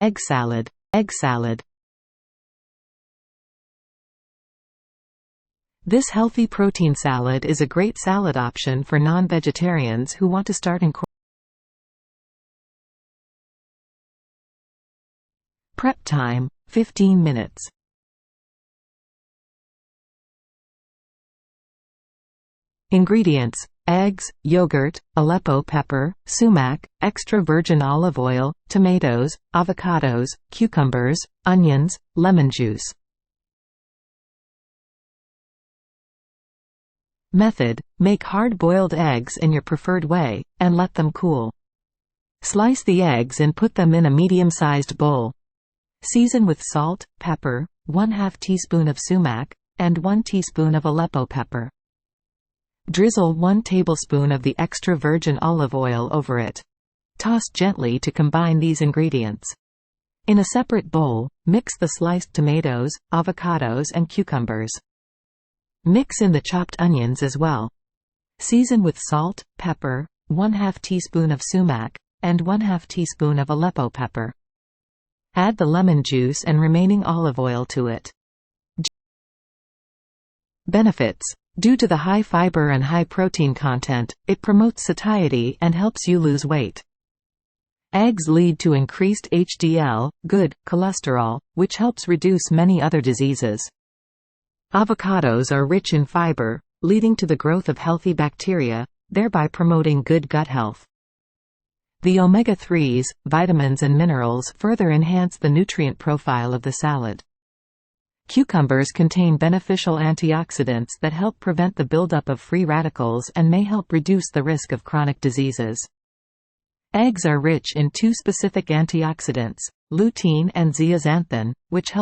Egg salad. Egg salad. This healthy protein salad is a great salad option for non-vegetarians who want to start incorporating. Prep time, 15 minutes. Ingredients: eggs, yogurt, Aleppo pepper, sumac, extra virgin olive oil, tomatoes, avocados, cucumbers, onions, lemon juice. Method: make hard-boiled eggs in your preferred way, and let them cool. Slice the eggs and put them in a medium-sized bowl. Season with salt, pepper, 1/2 teaspoon of sumac, and 1 teaspoon of Aleppo pepper. Drizzle 1 tablespoon of the extra virgin olive oil over it. Toss gently to combine these ingredients. In a separate bowl, mix the sliced tomatoes, avocados and cucumbers. Mix in the chopped onions as well. Season with salt, pepper, 1/2 teaspoon of sumac, and 1/2 teaspoon of Aleppo pepper. Add the lemon juice and remaining olive oil to it. Benefits: due to the high fiber and high protein content, it promotes satiety and helps you lose weight. Eggs lead to increased HDL, good cholesterol, which helps reduce many other diseases. Avocados are rich in fiber, leading to the growth of healthy bacteria, thereby promoting good gut health. The omega-3s, vitamins and minerals further enhance the nutrient profile of the salad. Cucumbers contain beneficial antioxidants that help prevent the buildup of free radicals and may help reduce the risk of chronic diseases. Eggs are rich in 2 specific antioxidants, lutein and zeaxanthin, which help